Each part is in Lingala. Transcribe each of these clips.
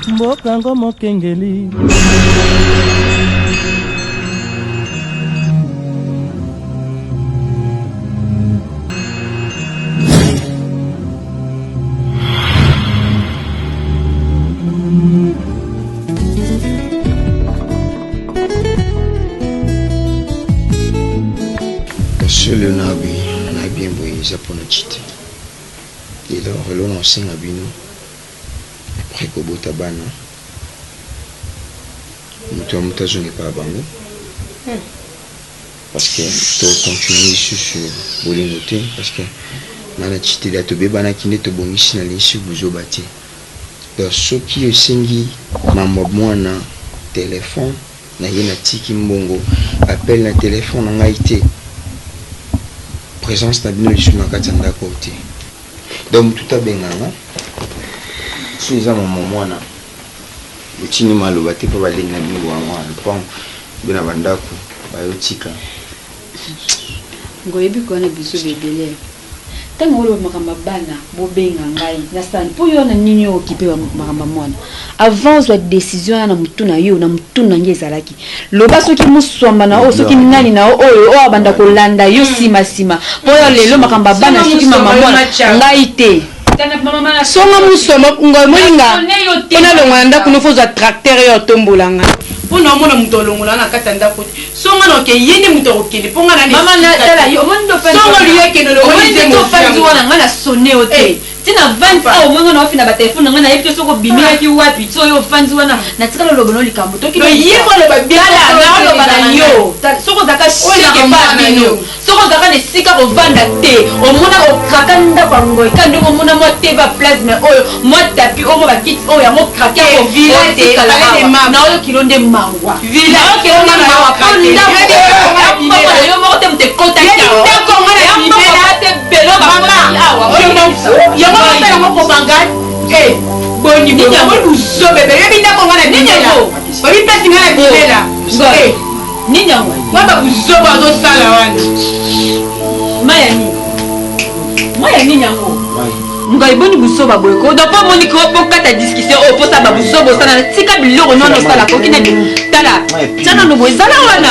Mbokango mokengeli. Le nabi na bien boye japona chite et donc l'on enseigne à bino après que bota bana muto mutazo n'est pas bango parce que to continuer sur bolingote parce que nana chite da to bebana kine to bongisi na linshi buzo bati donc soki esengi mambo mwana téléphone na yena tiki mbongo appel na téléphone na ngaité présence na bino lisuna katanda côté donc tout a benganga si les amants mwana utini maloba te pa balenga bino wango pon bina bandako bayotika ngoyebi ko na biso bebele tango lo makamba bana bo benga ngai na stand po yo na nini okipe makamba mwana avance la décision na mutuna yo na mutuna ngezalaki loba soki muswamba na o soki nani na oyo o abanda kolanda yo sima po yo lelo makamba bana soki mama mwana ngai te songa musoma ngoy molinga ona longanda kuno foza tracteur yo tombolanga pona mona mutolongola na katanda ko songa no ke yende mutokele ponga na mama na tala yo mondo fa songa liye ke no lo mondo fa wana ngana sonne ote tina 20 au mwana na ofina ba telefone ngana yepto soko bimia ki wapi so yo fanzi wana na tikala lobo no likambo to ki no yebo le ba biala na lo bana yo soko zaka shike ba bino soko zaka ne sika ko vanda te o mona o krakanda kwa ngoy kandi o mona mo te ba plasma oyo mo tapi o mo ba kit o ya mo kraka ko vila te na o kilonde mawa vila o kilonde mawa panda yo mo te mte kota ka ko ngana ya mo te belo ba awa yo mo te mo ko bangal boni bo mo luso bebe yo binda ko ngana ninyango ba bi pesi ngana bilela ninyango waba buzobo zo sala wana maya ninyango ngai boni busoba boy ko do pa moni ko kata discussion o posa ba busobo sana tika biloko nono sala ko kina tala tana no boy zala wana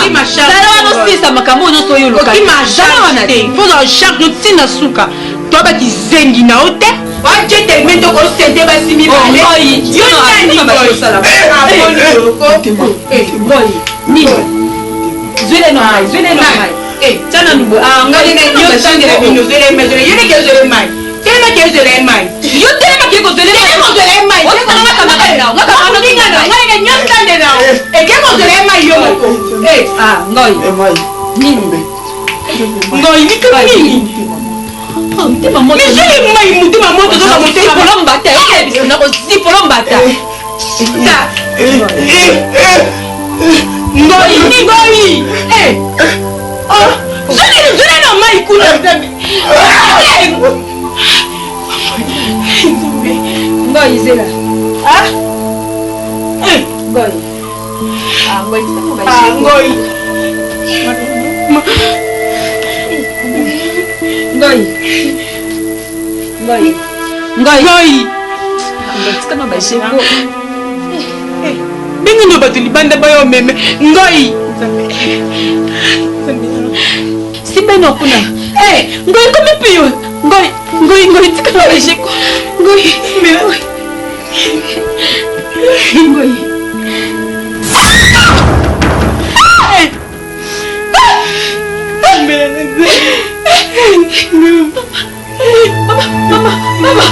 sisa makambo no so yo lokal zala wana te foza chaque tina suka to ba kizengi na ote wa jete mendo ko sente ba simi bale yo nani ba sala boy ni zwele no mai tana no ngali na yo sangere bino zwele mai yene ke zwele mai tena ke zwele mai yo tena ke ko zwele mai o ko na kama na ngaka no kinga na ngai na nyanda na ke ko zwele mai yo ngoi nini ngoi ni kami mutima moto ni mai mutima moto zo mo te polomba te biso na ko si polomba ta ngoi zone na mai kuna ngoi zela ngoi ngoi kama basheko bingi ndo bato libanda bayo meme ngoi sibeno kuna ngoi komi piyo ngoi tika na basheko ngoi mama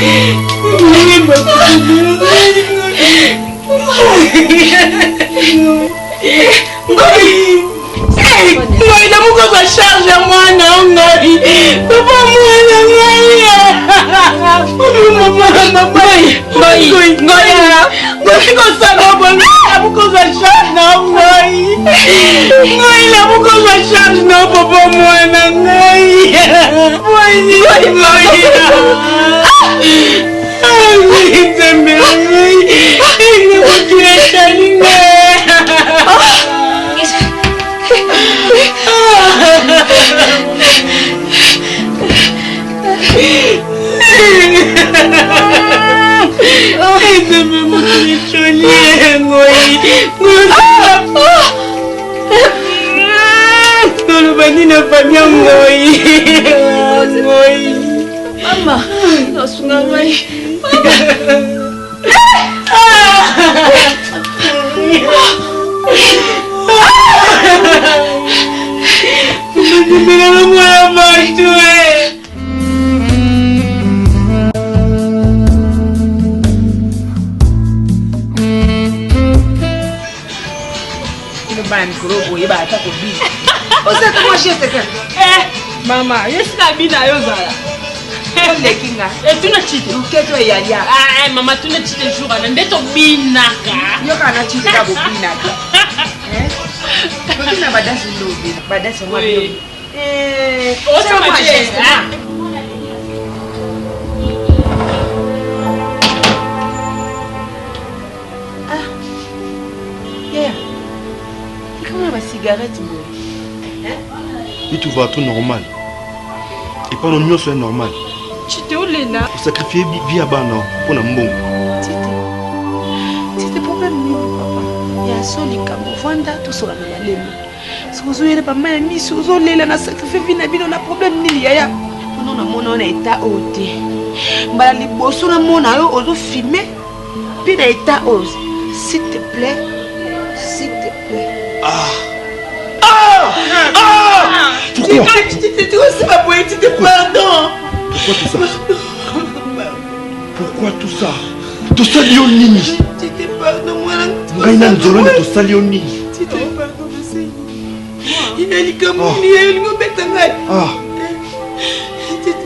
ngoi na muko za charge mwana ngoi papa mwana ngoi ngoi ko sana bongo na muko za charge na ngoi na muko za charge na papa mwana ngoi Mama, Mama, yes, na bina yozala. Tuna chite. Mama, tuna chite jour à l'endette au binaka. Yokana chite ka binaka. Bobina badasi lobi. Badasi moi. Oh, ça m'a geste. Yeah. Comment ma cigarette moi? Et tout va tout normal. Et pas non mieux c'est normal. Chite olena. Pour sacrifier vie à bana pour un bon. C'était problème ni papa. Il y a soli comme vanda tout sur la malème. Si vous avez pas mal mis sur vous les na sacrifier vie na bino na problème ni yaya. Non na mona na état oté. Mbala liboso na mona yo ozo filmer. Puis na état ose. S'il te plaît. S'il te plaît. Pourquoi? Tu aussi ma poétique de pardon. Pourquoi tout ça? Pourquoi tout ça? Tout ça Lionini. Tu te pardon moi. Ngaina nzolona tout ça Lionini. Tu te pardon aussi. Il est comme il est le bête ngai.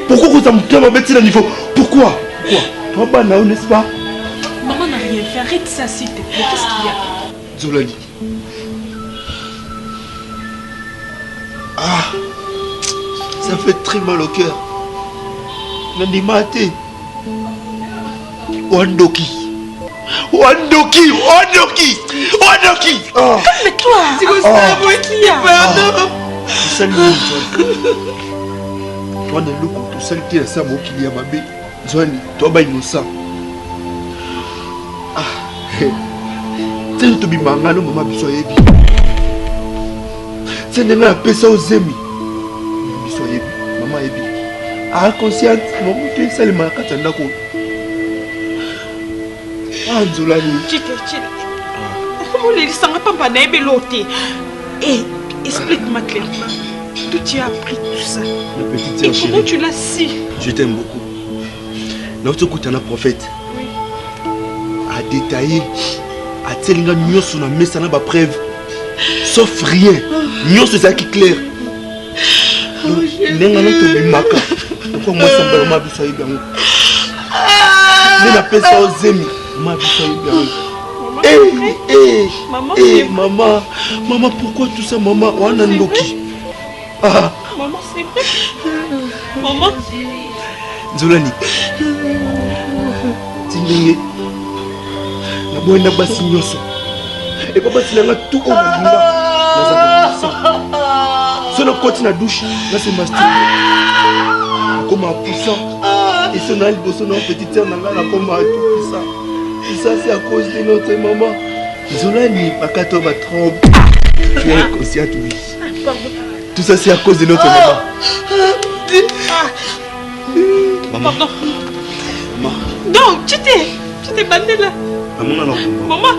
Pourquoi vous avez mis à niveau? Pourquoi? Toi bah non n'est-ce pas? Maman n'a rien fait. Arrête ça s'il te plaît. Qu'est-ce qu'il y a? Zolani. Ça fait très mal au cœur. Nandimate. Wandoki. Calme-toi. C'est quoi ça? Pardon. Salut. Toi ne le coup tout seul qui est ça qui y a ma bébé. Zolani, toi bah innocent. C'est tout bimanga no mama biso yebi. C'est n'est pas ça aux amis. Biso yebi, maman yebi. Consciente, maman tu es seulement katanda ko. Nzolani. Chite. Comment les sanga papa na yebi loté. Explique-moi clairement. D'où tu as appris tout ça? Ma petite sœur chérie. Comment tu l'as su? Je t'aime beaucoup. Notre côté un prophète. Oui. A détaillé. A telinga nyoso na mesa na ba preuve. Sauf rien. Nyoso ça qui clair. Nenga no to bimaka. Pourquoi moi ça va ma biso yi bango? Ne la pesa aux amis. Ma biso yi bango. Maman, pourquoi tout ça maman? Wana ndoki. Maman, c'est vrai. Maman. Zolani. Tindenge. Na boenda basi nyoso. Et papa silanga tout au bolinga. Si on continue à douche, là c'est mastic. Comme un poussant. Et si on a le bosso, notre petite sœur, on a comme un tout puissant. Et ça c'est à cause de notre maman. Zolani, pas qu'à toi va tromper. Tu es inconsciente, oui. Tout ça c'est à cause de notre maman. Maman. Maman. Donc, tu t'es bandé là. Maman,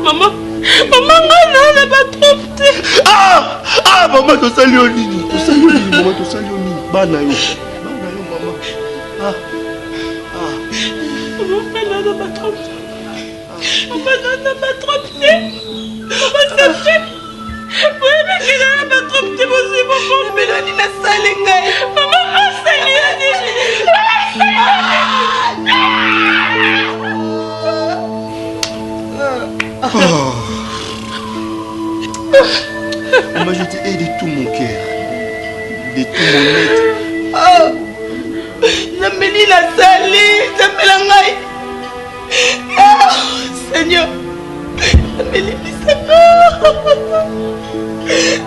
Maman, elle n'a pas trompé. Maman, tu sali au nini. Maman, tu sali au nini. Banayo, maman. Maman, elle n'a pas trompé. Maman, elle n'a pas trompé. Maman, c'est vrai. Oui, mais elle n'a pas trompé. Maman, mais elle a salé. Maman, elle a salé. Maman, je t'ai aidé de tout mon cœur, de tout mon être. Nameli la salée, Namelangai. Seigneur, Nameli Misanga.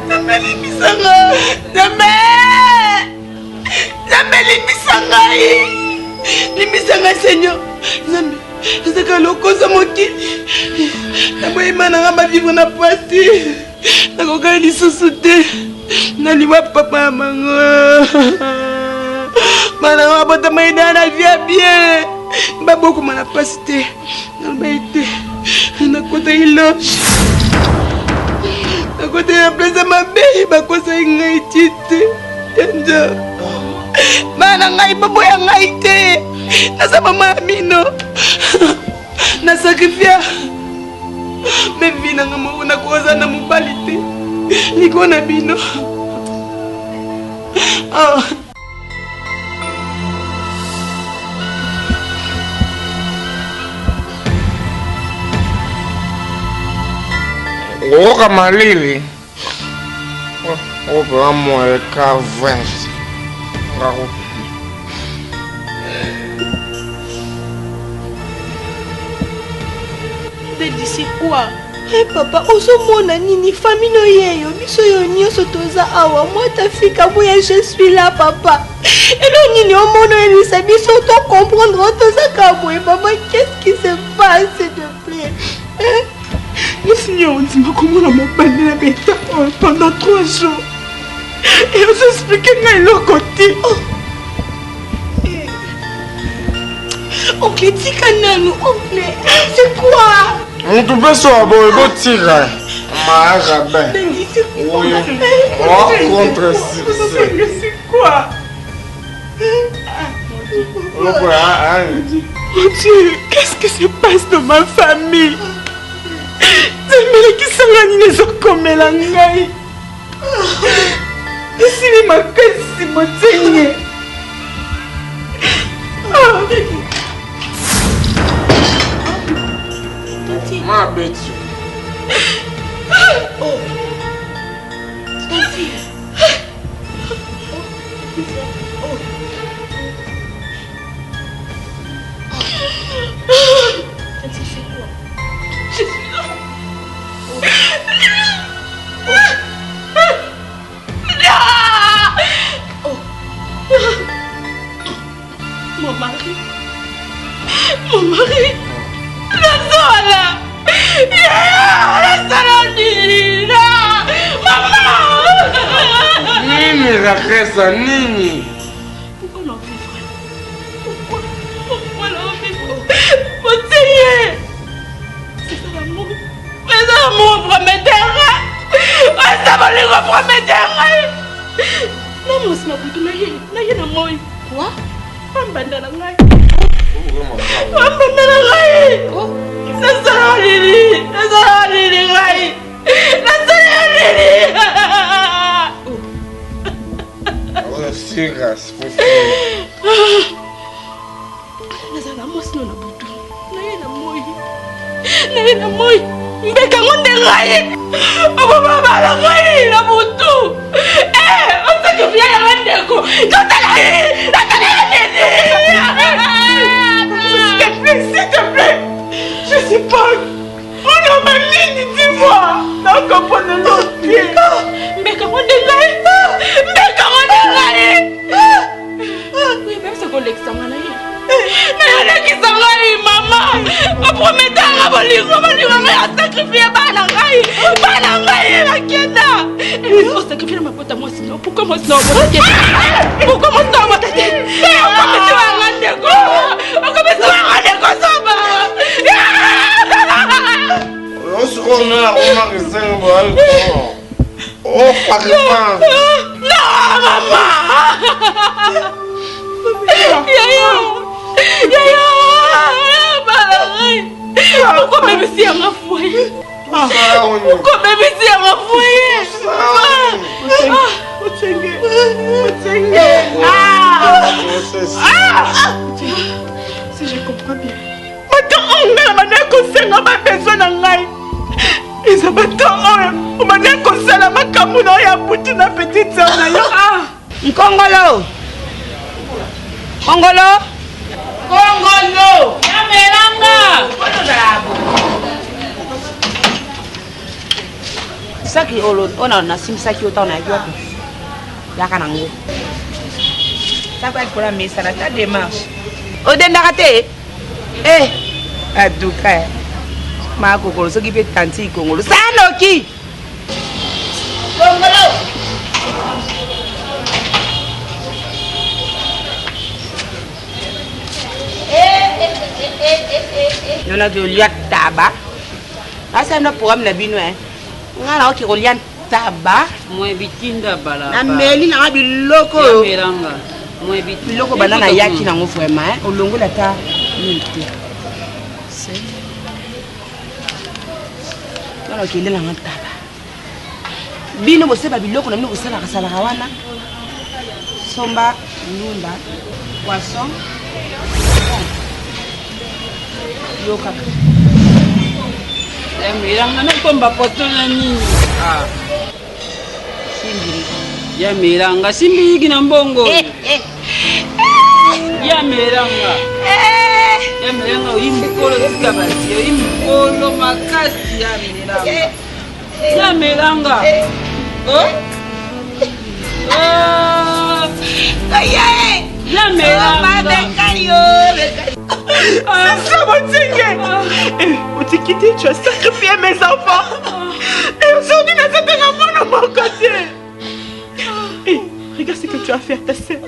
Nameli Misanga. Nameli Misanga. Ni Misanga, Seigneur. C'est que le cause de mon kit. La moyenne m'a vivre na passé. La coca est sous-souté. Na liwa papa mango. Mana bota maïda na vie bien. Ba beaucoup mana passé. Na ba été. Na côté il na côté la place ma belle ba kosa ngai tite. Enda. Mana ngai babo ya ngai te. Na sa mama mino. Na sacrifice. Me vina ngamo na koza na mubalite. Liko na bino. Ah. Oka malili. Opa mo ka vest. Ngako. C'est quoi? Eh papa, osomona nini famille yeyo biso yo nyonso toza awa moi ta fika boya je suis là papa. Et le nini omono elisa biso to comprendre toza kaboye papa, qu'est-ce qui se passe s'il te plaît? Monsieur on dit comment la mobile la bêta pendant 3 jours. Et on s'explique que le côté. Oncle Tikananu, oncle, c'est quoi? On te peut sauver le tigre. Ma rabin. Oui. Contre c'est quoi? Mon Dieu, qu'est-ce qui se passe dans ma famille? Qui sont les autres comme la ngai. Si les ma caisse mon Dieu. Ma bête. Oh. Mon mari, la sola, la sola, maman. Nini la resa nini? Pourquoi l'on vivre? Pourquoi l'on vivre? Mon Dieu, c'est ça l'amour. Mais l'amour prometteur. Ça va les reprometteur. Non, moi c'est ma boutou na yé na moi. Quoi? Pambanda na ngai. Pambanda na ngai. C'est ça Lili. C'est ça Lili ngai. C'est ça Lili. Oh, c'est grâce. Nazala moi sino na boutou. Na yé na moi. Na yé na moi. Mbeka ngonde ngai. Obo baba na ngai na boutou. On sait que vient la rendez-vous. Quand elle s'il te plaît, je sais pas. On a ma ligne, dis-moi. Non, comprenez l'autre pied. Mais comment on est là? Mais comment on est là? Oui, même ce qu'on l'examine. Mais on est qui s'en va, maman. On promet à sacrifier Banangaï, la Kenda. Il faut sacrifier ma pote à moi sinon. Pourquoi moi sinon? Pourquoi moi sinon? On se connaît la remarque de Saint-Paul. Oh, par exemple. Non, maman. Pourquoi même si elle m'a fouillé? Pourquoi même si elle m'a fouillé? Si je comprends bien. Maintenant, on a besoin d'un ngai. Et ça va on m'a dit qu'on s'est la macamouna et à bout de petite sœur. Nkongolo. Kongolo. Kongolo. Yamelanga. Saki ona na sim saki autant na yo. Ya kanango. Ça va être pour la messe, ça la démarche. Odenda raté. Eh. Aduka. Ma kokolo soki pe tanti kongolo. Sanoki. Kongolo. Nona de liat taba. Asa na programme na bino ngala oki liat taba. Moi bitinda bala. Na meli na biloko. Miranga. Moi bitinda. Biloko banana yaki na ngo vraiment olongola ta minute. C'est. Nona ki lela ngata. Bino boseba biloko na bino bosala kasala wana. Somba, nunda, poisson. Yoka. Ya miranga na komba potona nini? Simbiri. Ya miranga simbiri na mbongo. Ya miranga. Ya miranga uyimbukolo sikabati, uyimbukolo makasi ya miranga. Ya miranga. Oh? Aye. Ya miranga. Ça va t'aider. Tu as sacrifié mes enfants. Et aujourd'hui, nous sommes de mon côté. Hey, regarde ce que tu as fait à ta sœur.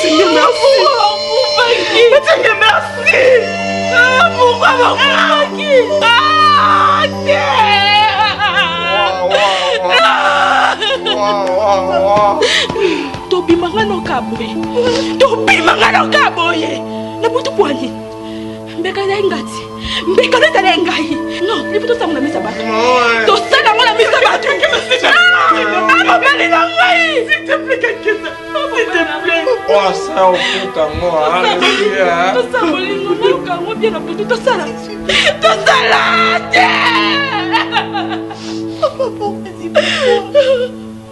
Seigneur, merci. Seigneur, merci. Pourquoi Tobi mangano kaboye. Tobi mangano kaboye. Na butu poali. Mbeka na ngati. Mbeka na tala ngai. Non, ni butu samuna misa ba. To sala ngala misa ba. Maman les ngai. S'il te plaît quelqu'un. S'il te plaît. Oh ça au puta moi. To sala bolingo na kango bien na butu to sala. To sala.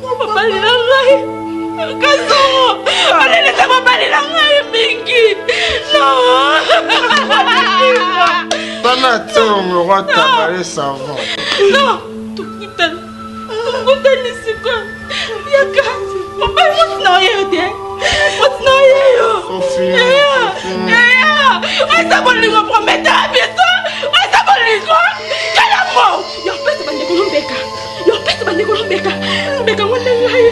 Papa les ngai. Kasongo, allez sama bali na ngai mingi. Non. Bana teo me roi tabalé savant. Non, tukutan. Tukutan ni siko. Ya kasi. Papa what's no you there? What's no you? Asa bolingo prometa biso. Asa bolingo. Kala mo. Yo pesa bande kolombeka. Yo pesa bande kolombeka. Mbeka ngone ngai.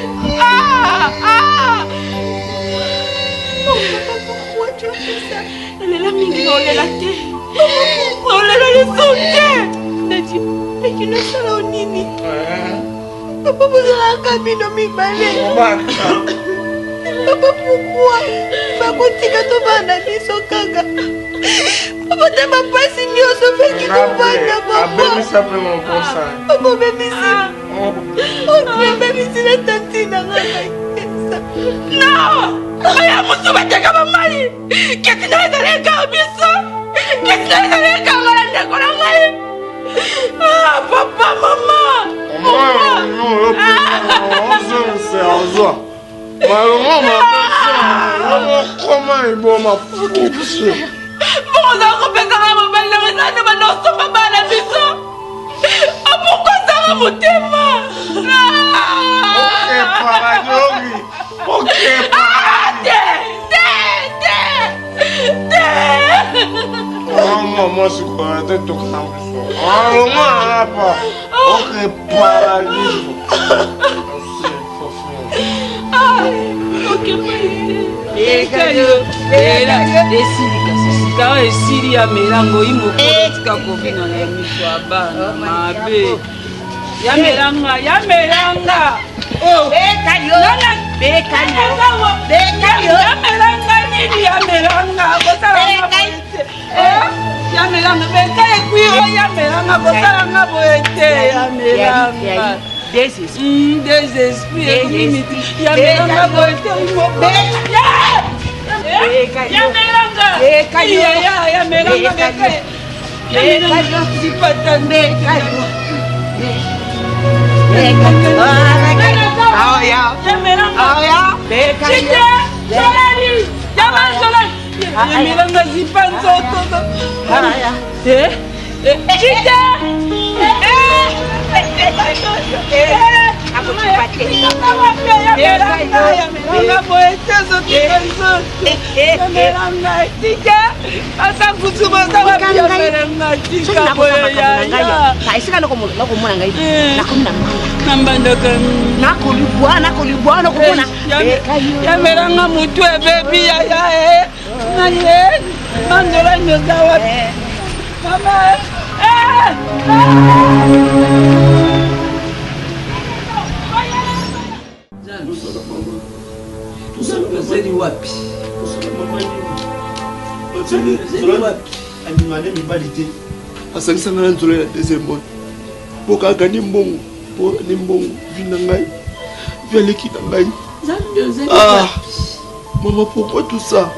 Pourquoi tu as fait ça? Elle a mis dans la tête. On l'a laissé. Nadi, mais qui ne sera au nini. Papa, vous avez un camino mi balai. Papa, pourquoi? Pas continuer à te vendre à Miso Kanga. Papa, t'es ma passe ni au sauvé qui te vend, papa. Ça peut mon conseil. Papa, même ici. Ok, même ici, la tantine. Non! Aya musu bateka mamali. Ketina italeka biso. Ketina italeka ngala ndekona ngai. Ah, papa, maman. Non, c'est un joie. Maman, comment il va ma pousse? Bon, ça repère quand même mal le réseau de ma noce, papa, la biso. Ah, pourquoi ça va monter, ma? Ok, paradori. Ok, maman, je crois que tu as un peu. Ok, paradis. Esika esili ya melango imokotika kobina na miso ya bana mabe ya melanga oh bekayo ya melanga nini ya melanga kosala ya melanga bekaye kwiro ya melanga kosala nga boye te ya melanga des esprits limite ya melanga boye te ya melanga ya melanga bekaye ya melanga sipatande Yamelanga zipanzo toto. yamelanga mutu ebebi yaya naye mandola nyoza wapi mama Zeni wapi? Zeni wapi? Animale mibalite. Asangisa ngana nzolo ya deuxième bonne. Boka gani mbongo. Po ni mbongo vina ngai. Via l'équipe ngai. Ah. Maman, pourquoi tout ça?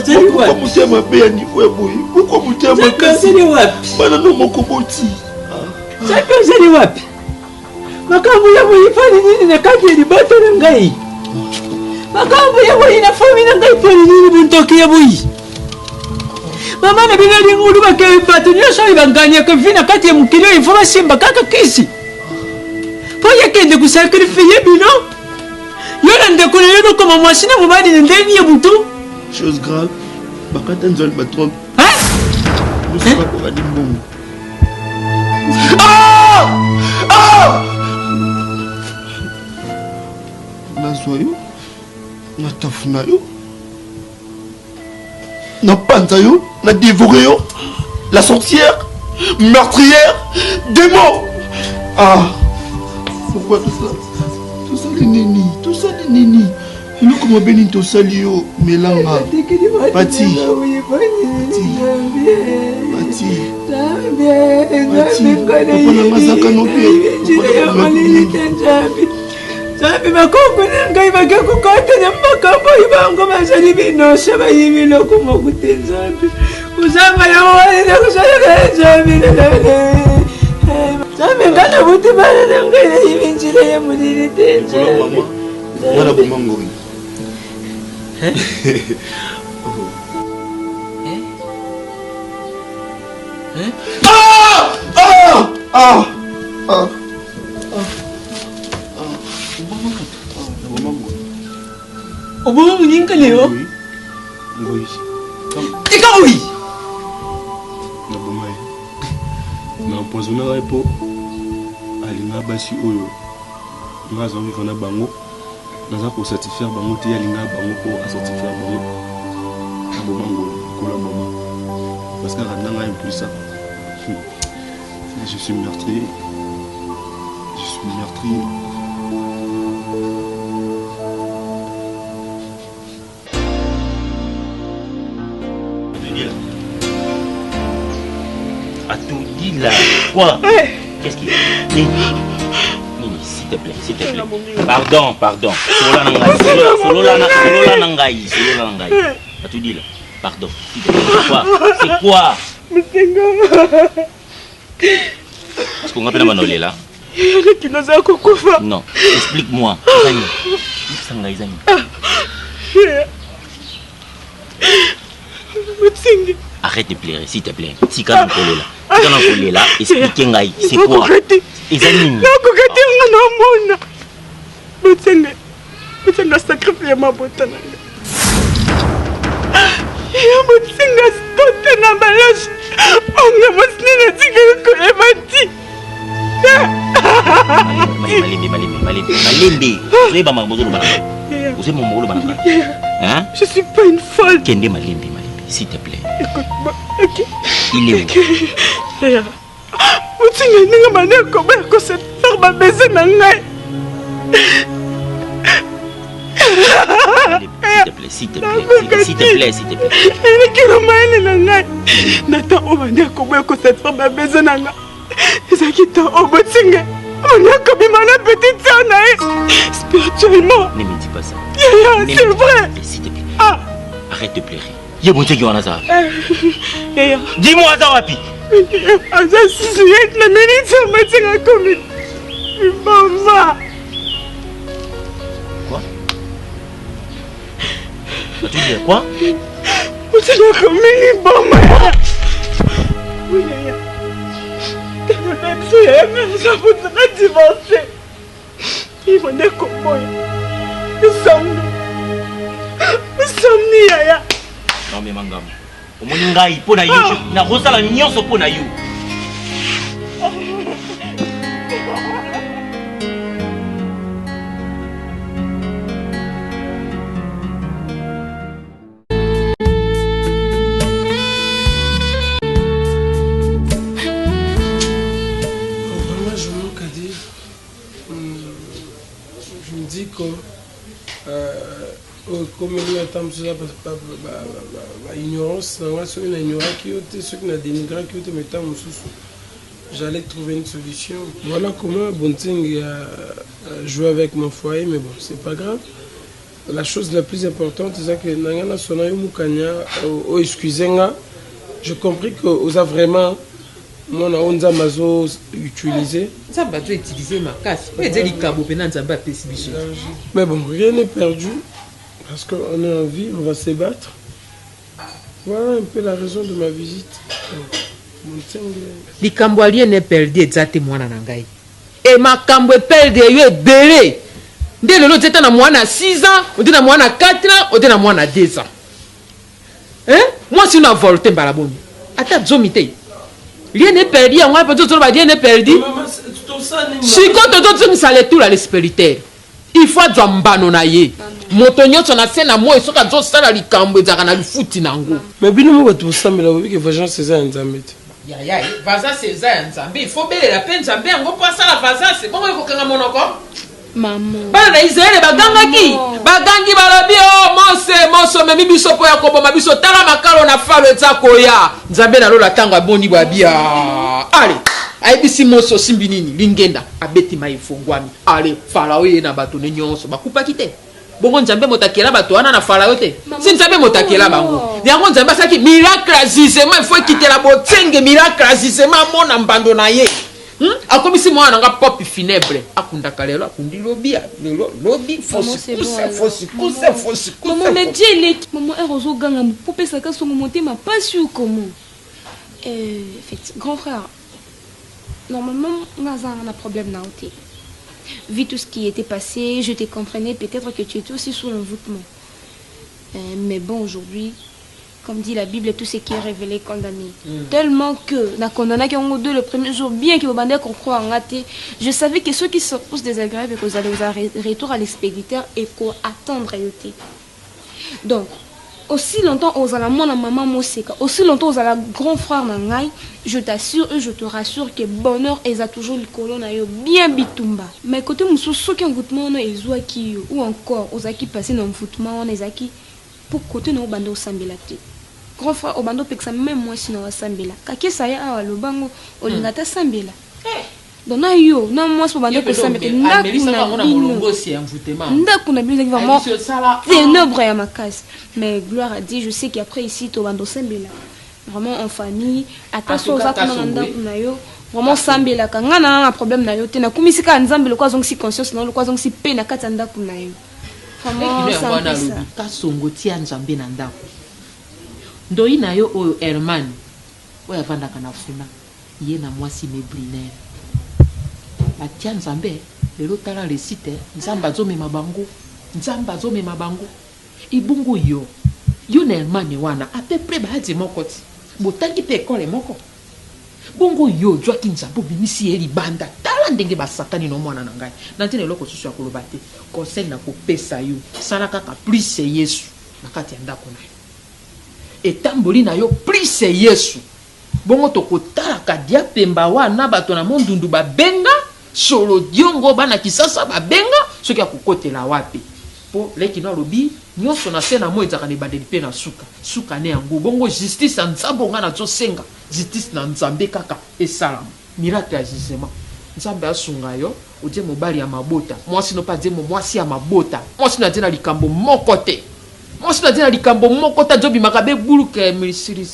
Pourquoi mutia ma paix à niveau ya boy? Pourquoi mutia ma kasi? Zeni wapi? Bana no mokoboti. Zeni wapi? Makambo ya boy fali nini na kati ya bato na ngai? Makambo ya boy na famille na ngai fali nini buntoki ya boy? Mama na bina ngulu ba ke bato nyoso ibanganya ke vina kati ya mukilo ifoma simba kaka kisi. Po yakende ku sacrifier bino. Yona ndeko lelo koma mwasina mubadi ndeni ya butu. Chose grave. Bakata nzol ba trompe. Hein? Nous sommes pas pour animer. Ah! Ah! Nazoyo. Natafuna yo. Na panza yo, na dévoré yo. La sorcière, meurtrière, démon. Ah. Pourquoi tout ça? Tout ça les nini, tout ça les nini. Et nous comment béni tout ça yo, Melanga. Pati. Sabi makoko ngai bakakukata namakambo ibango bazali binosha bayibilo kumokutenzabi uzama yawana kusala nzabi sabi ngana buti bana ngai ibinjira ya mudiri tenza Voilà bomango. Ah! Ah! Ah! Ah! Obo muninka leo? Oui. Tika oui. Na bomai. Na empoisonné repo. Alinga basi oyo. Nga zangi fana bango. Naza ko certifier bango te alinga bango po a certifier bango. Na bomango kola maman. Parce que randanga impuissant. Je suis meurtrier. Je suis meurtrier. Là, quoi? Qu'est-ce qu'il y a? Nini, s'il te plaît, s'il te plaît. Pardon. Solola Nangaï. T'as tout dit là. Pardon. C'est quoi? Est-ce qu'on appelle la manolé là? Non, explique-moi. Arrête de pleurer, s'il te plaît. Si quand on est là, explique-moi. C'est quoi? Examine. Mutsenga sacrifié ma botana. Ya mutsenga stote na balash. Onga musnina tigere ko emati. Malimbi. Vous êtes mon molo banana. Hein? Je suis pas une folle. Kende Malimbi, s'il te plaît. Écoute-moi, ok. Il est où? Mutsenga ninga mane ko ba ko se faire ma baiser na ngai. S'il te plaît. Il est qui le mal Nathan Obania comment que cette femme a besoin de ça qui t'a obotingue. On a comme une petite sœur spirituellement. Ne me dis pas ça. C'est vrai. S'il te plaît. Arrête de pleurer. Il y a bon Dieu qui en a ça. Dis-moi ça wapi. Maman. Tu dis quoi? Vous êtes comme une bombe. Oui, mo ne komboya. Somni yaya. Non mais mangam. Omoni ngai pona yo. Na kosala nyonso pona yo. Comme il y a tant de ignorance, ceux qui n'ignorent ceux qui n'ont dénigré qui ont mis j'allais trouver une solution. Voilà comment Bonting a joué avec mon foyer, mais bon, c'est pas grave. La chose la plus importante, c'est que Nangana Sonayo Mukanya, excusez-moi, j'ai compris que vous avez vraiment mon onza mazo utilisé. Ça va utiliser ma casse. Mais bon, rien n'est perdu. Parce qu'on est en vie, on va se battre. Voilà un peu la raison de ma visite. Likambo rien n'est perdu exactement na ngai. Et ma kambo est perdu yo belé. Dès le l'autre na moi na 6 ans, on dit na moi na 4 ans, on dit na moi na 2 ans. Hein? Moi si on a volté balaboni. Ata zomité. Rien n'est perdu, on va pas tout rien n'est perdu. Si quand tu dis ça les tout la l'espérité. Il faut que mbano na ye. Moto nyonso na sena mo esoka zo sala likambo ezaka na lufuti nango. Mais bino mo bato sambela obi ke vajan César Nzambe. Ya vaza César Nzambe. Il faut bele la peine Nzambe ngo pa sala vaza c'est bongo ko kanga monoko. Maman. Bana na Israël bagangaki. Bagangi balobi o monso memi biso po ya koboma biso tala makalo na falo ezako ya. Nzambe na lola tanga boni babia. Allez. Aibisi moso simbi nini lingenda abeti maifongwami ale farao ye na bato ne nyonso bakupa kite bongo nzambe motakela bato wana na farao te si nzambe motakela bango yango nzambe asaki miracle azizema il faut quitter la botenge miracle azizema mona mbando na ye akomisi mwana nga pop funèbre akundaka lelo akundi lobi fosi maman mais Dieu il est maman erozo ganga pope saka songo motema pas sûr comment effectivement grand frère. Normalement, on a un problème là. Vu tout ce qui était passé, je te comprenais peut-être que tu étais aussi sous l'envoûtement. Mais bon, aujourd'hui, comme dit la Bible, tout ce qui est révélé, condamné. Tellement que, dans condamné le premier jour, bien que vous bandez qu'on croit en raté, je savais que ceux qui se poussent des agréables et que vous allez vous retour à l'expéditeur et qu'on attendre à yoter. Donc, aussi longtemps aux ala mon maman moseka, aussi longtemps aux ala grand frère nangai, je t'assure et je te rassure que bonheur est toujours le colon bien bitumba. Mais côté musu soki envoûtement na ezwa ki ou encore aux aki passer dans envoûtement on ezaki pour côté no bando sambela te. Grand frère obando peksa même moi si na sambela. Kake saya awa lobango olingata sambela. Donc na yo na moi so bando peksa mete ndakuna bino vraiment ténèbres ya makasi. Mais gloire à Dieu, je sais qu'après ici to bando sambela. Vraiment en famille, attention aux autres na yo. Vraiment sambela ka ngana na problème na yo te na kumisika nzambe le kwazong si conscience na le kwazong si pe na katanda kuna yo. Vraiment sambela ka songo ti nzambe na ndako. Ndoi na yo oyo Herman oya vanda kana funa ye na mwasi mebriner. Batia nzambe lelo tala resite nzamba zo mema bango nzamba zo mema bango ibungu yo na Herman wana a peu près ba di moko ti botangi pe ekole moko bongo yo jwa kinzambo bimisi eri banda tala ndenge ba satani no mwana na ngai nanti lelo ko susu akoloba te conseil na ko pesa yo sala kaka plus Yesu na kati ya ndako na yo etamboli na yo plus Yesu bongo to kotala ka dia pemba wana bato na mondundu ba benga solo diongo bana kisasa ba benga soki akokotela wapi po leki no lobi nyonso na sena mo ezaka ne bandeli pe na suka ne yango bongo justice nzambe nga na zosenga justice na nzambe kaka esalama miracle ya jugement nzambe asunga yo odie mobali ya mabota mwasi no pa die mwasi ya mabota mwasi na die na likambo moko te mwasi na die na likambo moko ta jobi makabe buluke mirisiri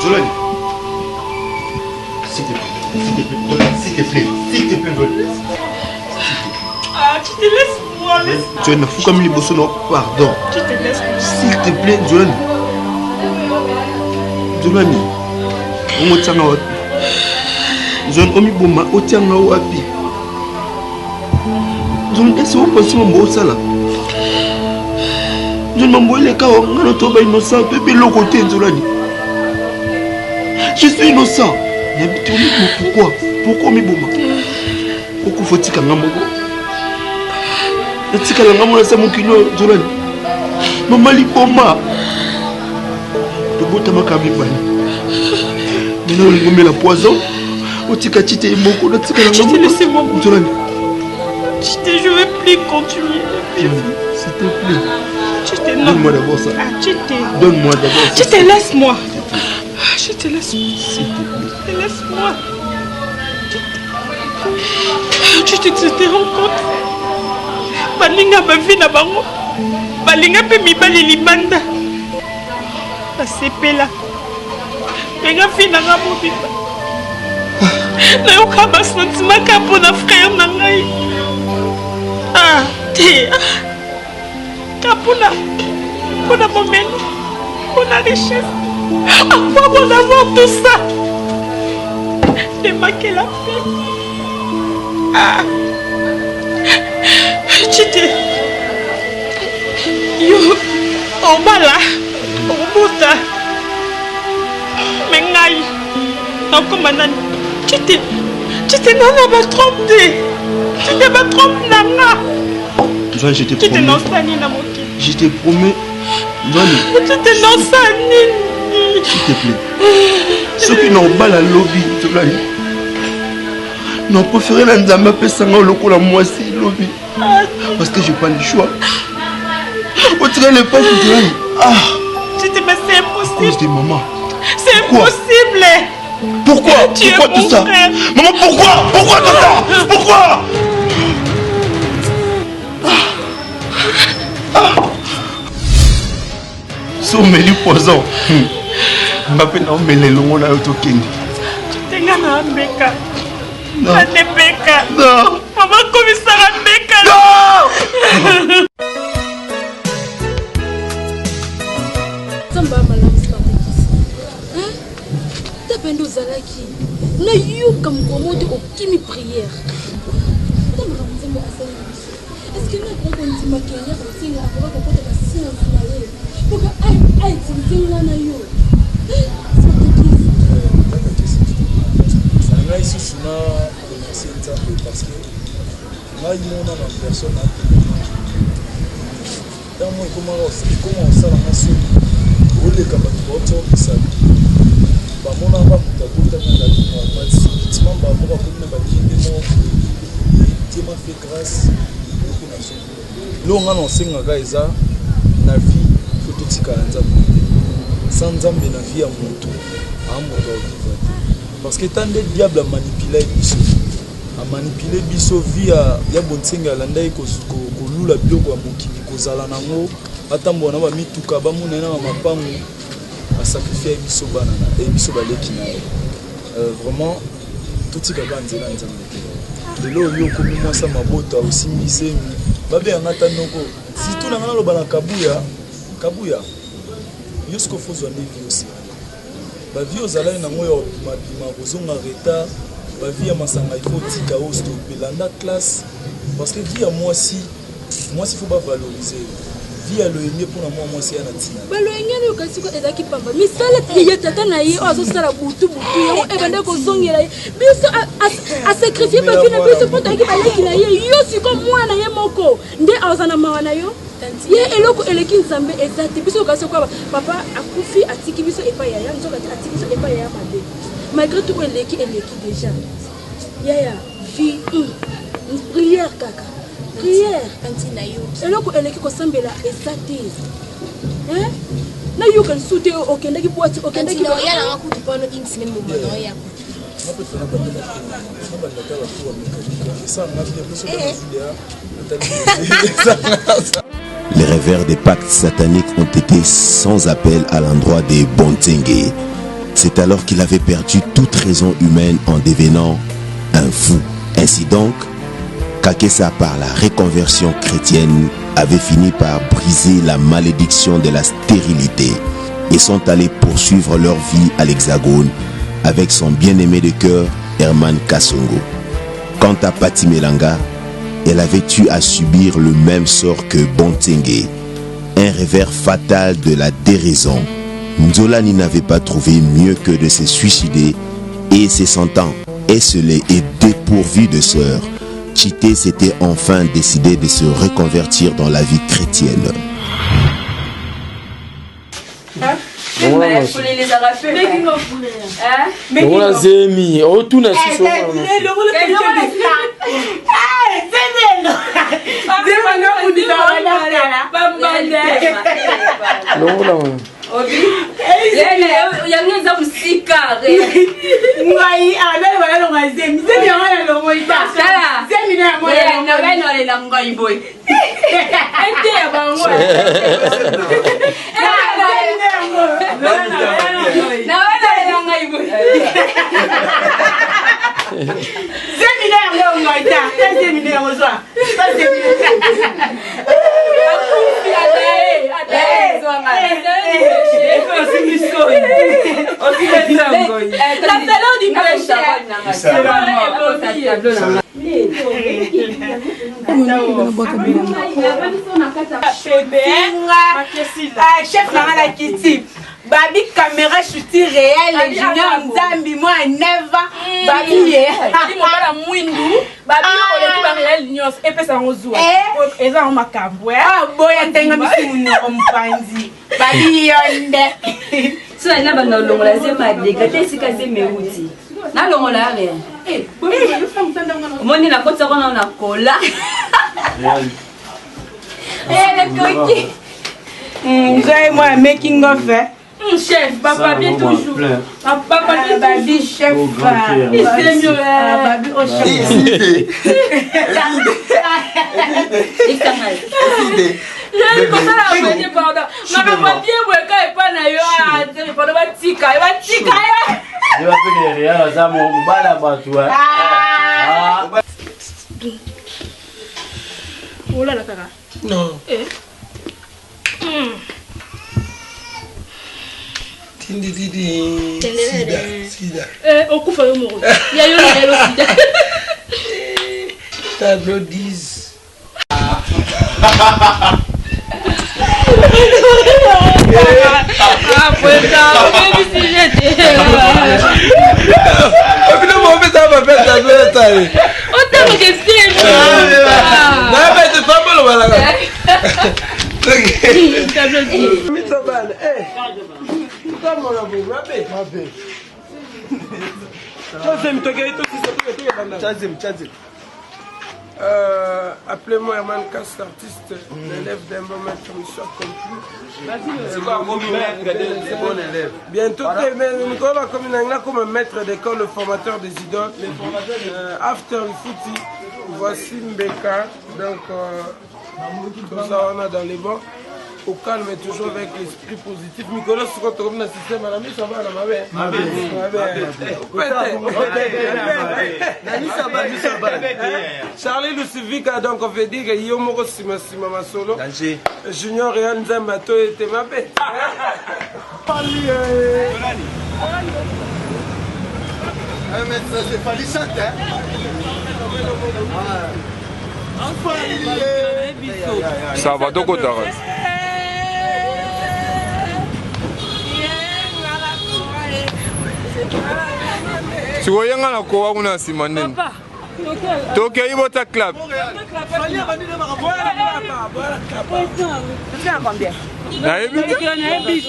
Jolani, s'il te plaît, Jolani. Ah, tu te laisses moi, laisse-moi. Tu es une fou comme les bossons, non, pardon. Tu te laisses moi. S'il te plaît, Jolani. Jolani, on me tient à wapi. Jolani, on me bomba, on tient à wapi. Jolani, est-ce que vous pensez que mon ça là? Je ne m'envoie les cas, on a notre innocent, bébé, l'autre côté, Jolani. Je suis innocent. Pourquoi? Pourquoi me bomba? Pourquoi faut-il qu'on m'envoie? Est-ce que l'on a mon assam qui nous Jolani? Maman Lipoma. Le beau tabac a mis mal. Maintenant, on met la poison. Au tika-tite et beaucoup de tika. Je t'ai laissé moi. Jolani. Je ne vais plus continuer. S'il te plaît. Donne-moi d'abord ça. Donne-moi d'abord ça. Je te laisse moi. Je te laisse. S'il te plaît. Laisse-moi. Tu te rends compte? Balinga ma vie na bango. Balinga pe mibali libanda. Basepela. Benga fi na nga mobimba. Na yoka ba sentiment ka pona frère na ngai. Ah, te. Kapuna. Pona momento. Pona richesse. À quoi bon avoir tout ça? De manquer la paix. Ah. Tu te... Yo. Oh bala. Oh buta. Mais ngai. Non comme nan. Tu te nana va tromper. Tu te vas tromper nana. Joanne, je te promets. Tu te lances à Nina Moki. Je te promets. Joanne. Tu te lances à Nina. S'il te plaît. Ceux qui n'ont pas la lobby, Joanne. Non, préféré l'anzama pesanga loko la moi si lobby. Parce que je n'ai pas le choix. Au tirant les pas, Joanne. Ah. Tu te mets, c'est impossible. À cause de maman. C'est impossible. Pourquoi? Pourquoi tout ça? Maman, pourquoi? Pourquoi tout ça? Pourquoi? Si on met du poison, on va faire les longs là au Kenya. Tu t'es gagné à Beka. Non. À Beka. Non. Maman commissaire à Beka. Non. Samba malamu hein? Tapendo zalaki. Na yuka mkomote okimi prière. Est-ce que nous avons dit ma carrière aussi la pour que la science là pour que aïe c'est là na yo. Ça n'a ici souvent remercier parce que moi il m'en a ma personne dans moi comment ça la nation au lieu que bato ça ba mona ba mutabuta na la bâtiment ba mo ba comme ba kindi mo Dieu m'a fait grâce. Longa no singaka eza na vie fototika nzambe sans nzambe na vie ya moto amoto vivre parce que tant de diable a manipulé biso vie ya bonsenga landa ko lula biloko ya mokili kozala nango atambo na ba mituka ba mona na mapango a sacrifier biso bana na biso baleki na vraiment totika ba nzela nzambe lelo yo komi mwasa mabota aussi misemi babe ngata noko surtout na ngana lo bana kabuya yusko fozwa nevi aussi ba vie ozala na ngoyo mabima kozonga retard ba vie ya masanga il faut tika au stop belanda classe parce que vie ya moi si faut pas valoriser vie ya loyenge mpona mwa mwasi ya na ntina baloyenge oyo kasi ko ezalaki pamba misala ya tata na ye oyo azosala butu yango ebanda kozongela ye biso asakrifie bavi na biso mpo toyaki baleki na ye yo siko mwana ye moko nde aza na mawa na yo ye eloko eleki nzambe eza te biso kasi kwa papa akufi atiki biso epai ya ya nzoka te atiki biso epai ya ya mabe malgré tout eleki déjà yaya vie prière kaka prière eloko eleki kosambela eza te nayoka lisusu te okendaki bwati okendaki Les revers des pactes sataniques ont été sans appel à l'endroit des Bontengue. C'est alors qu'il avait perdu toute raison humaine en devenant un fou. Ainsi donc, Kakessa, par la reconversion chrétienne, avait fini par briser la malédiction de la stérilité et sont allés poursuivre leur vie à l'Hexagone avec son bien-aimé de cœur, Herman Kasongo. Quant à Pati Melanga, elle avait eu à subir le même sort que Bontengue, un revers fatal de la déraison. Nzolani n'avait pas trouvé mieux que de se suicider et se sentant esselé et dépourvu de sœur, Chité s'était enfin décidé de se reconvertir dans la vie chrétienne. Obi, yango eza musika ngai abele bala lo ngazemi zemi yango lo moita sala zemi na yango na beno le la ngai boy ente ya bango na beno le la ngai boy zemi na yango ngoita zemi na yango zwa zemi chef nanga na kiti babi caméra shooting réel junior nzambi moi 9 ans babi ye mobala mwindu babi oleki ba réel nyos epesa ngo zuwa eza ngo makambo boya tenga misimuno ompanzi babi yonde so na banda longola zema dega te sika zemeuti na longola rien moni na kotsa kona na kola le coquille ngai moi making of chef papa bien toujours papa bien babi chef babi au chef je comme ça là on dit pardon mama papier weka epa na yo ate pardon batika ya yo apeke rien za mo bala batu ola la kaka non Sida. Okufa yo moko. Ya yo na yo sida. Tableau 10. Puta, baby si jete. Finalement on fait ça va faire ça ça. Autant que c'est. Non mais c'est pas bon voilà. Tableau 10. Mitsobane, comment la vous m'appelez? Appelez-moi Herman Kass, artiste, l'élève d'un bon maître, mission accomplie. Bientôt, Nicolas comme maître d'école, le formateur des idoles. After le footy, voici Mbeka. Donc, tout ça, on a dans les bancs. Au calme et toujours avec l'esprit positif. Nicolas, si tu reviens dans le système, ça va, Charlie Lucivic a donc fait dire que Yomoro Sima Solo. Junior Réal Nzambato était ma bête. Mais ça c'est pas lissant, hein? Ça va, donc on t'arrête. sikoyenga na kowa kuna nsima nini tokei bota club nayebi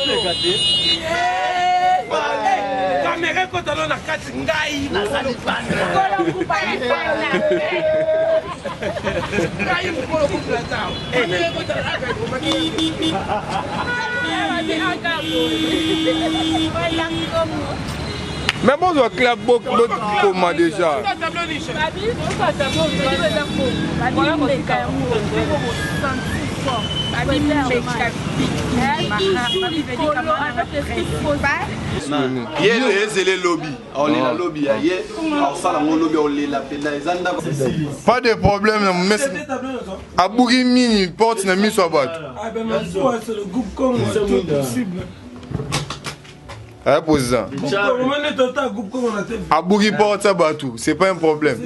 kamera ekotana na kati ngai mokolo kuplata mais bonjour club comment déjà pas de problème mais abougi mini porte na miso abato c'est le groupe comme tout possible. Président. Abougi porte ça batou, c'est pas un problème.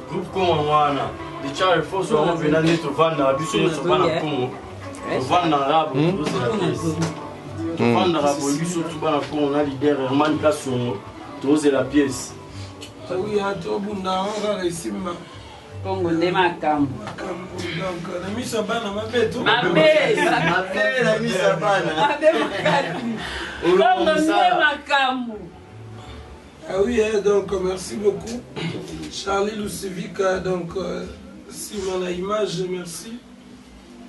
Groupe comme wana, de Charles Fosso on vient de vendre biso so bana Congo. Vendre rabo, vendre rabo biso to bana Congo na leader Herman Kasongo, toze la pièce. Oui, à tout bunda on va réussir. Congo de makambo. Donc la mise à bana mabeto. Mabeto, la mise à bana. Congo de makambo. Ah oui, donc merci beaucoup. Charlie Lucevic, donc Simon la image, merci.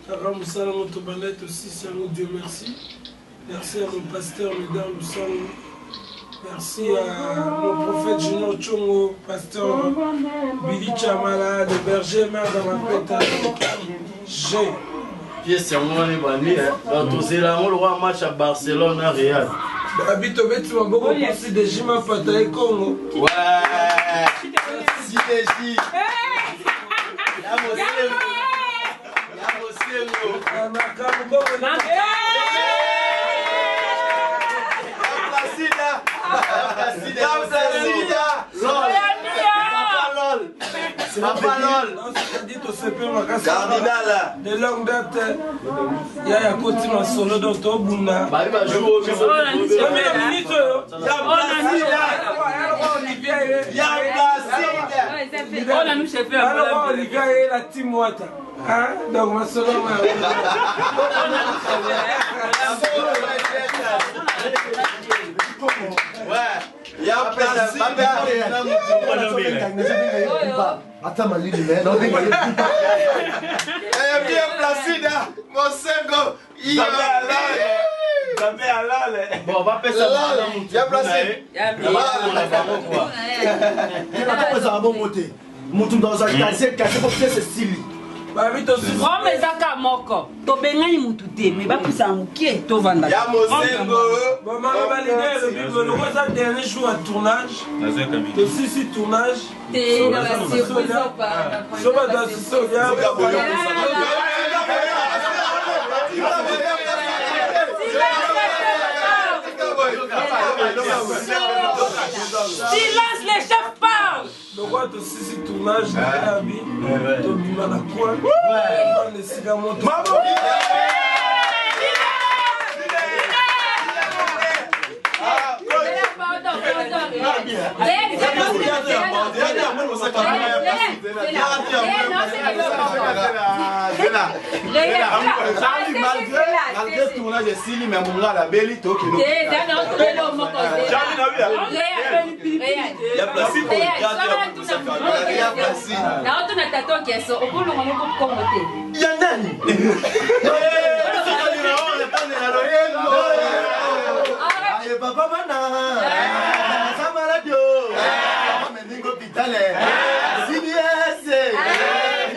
Karam Salam Tobanet aussi, salut Dieu merci. Merci à mon pasteur Médard Loussang. Merci à mon prophète Junior Chongo, pasteur Billy Chamala, le berger maire dans ma pète. J'ai. Pièce c'est moi les bandits. Dans c'est là on le roi match à Barcelone à Real. Habito beti maboko aussi de Jima Pataye Congo. Ouais. Synergie. C'est pas lol. De longue date, il y a un côté ma solo d'auto bunda. Olivier la team Wata. Donc ma solo il y a attends, il y a bien Placida, mon Sengo, il y a bon, on va faire ça. Il y a Placida. omezaka moko tobengani mutu te me bapesa mokie tovanda dernier jour à tournage aussi tournage silence, les chefs parlent. Donc, aussi tournage de la vie, Tobima la quoi, les cigarettes. Malgré le tournage de Sili, mais mon gars, la belle, il papa mana sama radio meningo pitale CBS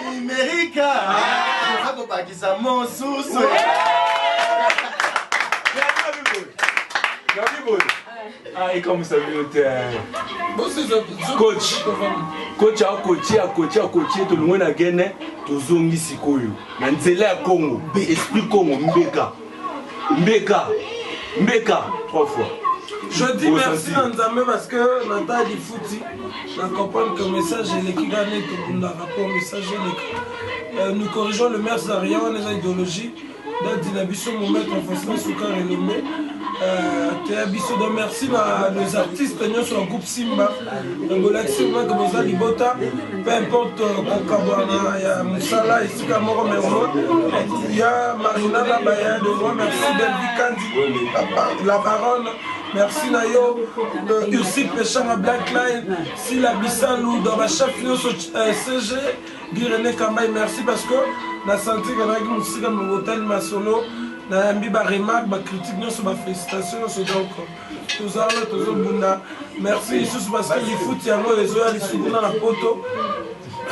America ako bakisa monsusu Ah, et comme ça veut dire coach a coaché tout le monde a gagné tout zongi sikoyo na nzela ya Congo esprit Congo mbeka 3 fois Je dis merci à Nzambe parce que Nata dit fouti. Je comprends que le message est l'équipe gagne tout le rapport message nous corrigeons le maire Zaria on est idéologie donc dinabiso mon maître Fassina Soukar et nommé Théabiso donc merci aux artistes sur le groupe Simba Ngolaxi que vous avez libota peu importe Kokabwana il y a Moussala ici Kamoro Mermo il y a Marina Labaya de moi merci Delvi Kandi la baronne. Merci Nayo, Yussi Péchanga Blackline, Sila Bissalou, dans ma chef CG, Guirené Kamay, merci parce que la santé que nous avons aussi dans mon hôtel Masono, nous avons mis des remarques, des critiques, des félicitations, donc tous les toujours bunda. Merci Jesus parce que les foot, il y a les oeufs, les souvenirs dans la poteau.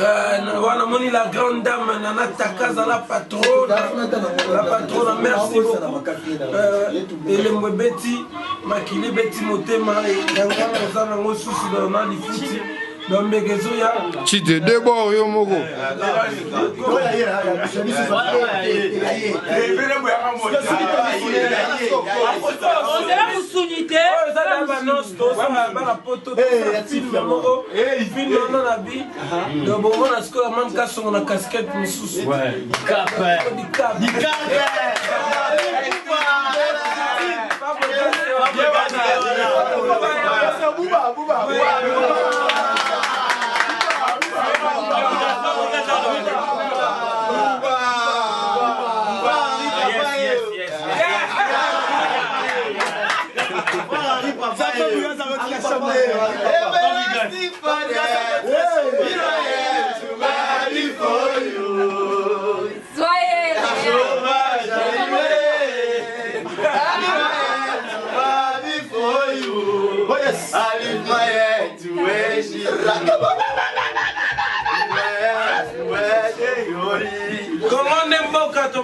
La grande dame, Nana Takaza, la patronne, merci beaucoup. Et le mot Betty, Makile Betty Motema, et Yangana Ozana Mosusi dans le foot. Dans Megezoya. Chite d'abord, yo mogo. Comment on aime pas quand on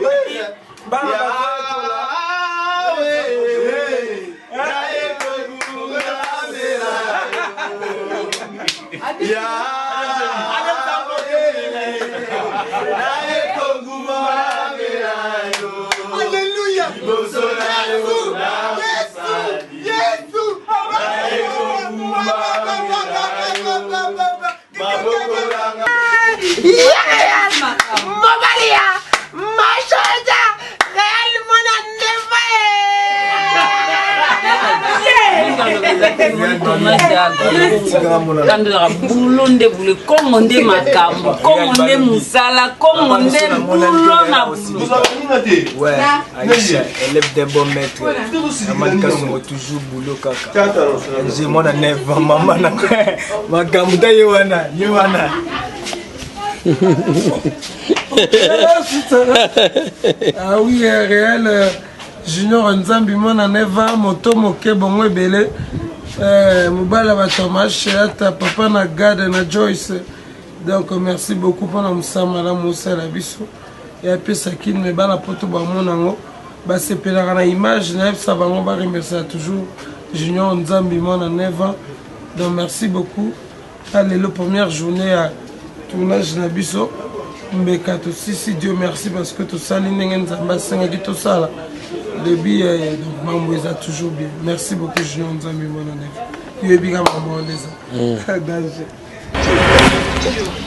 kandela bulo nde bule kongo nde makambo kongo nde musala kongo nde bulo na ouais Aïcha élève d'un bon maître Amalika sont toujours boulot kaka j'ai mon neuf maman na makambo da yewana ah oui réel Junior Nzambi mona neva moto moke bongo ebele mobala ba Thomas Cheata papa na Gade na Joyce donc merci beaucoup pour la musama la musala biso et puis ça qui me bala poto ba monango ba sepelaka na image na ça va on va remercier toujours Junior Nzambi mona neva donc merci beaucoup allez la première journée à tournage na biso mbeka to si Dieu merci parce que tout ça linenge nzamba senga ki to sala début donc mambo est toujours bien merci beaucoup Junior Nzambi mon honneur tu es bien maman les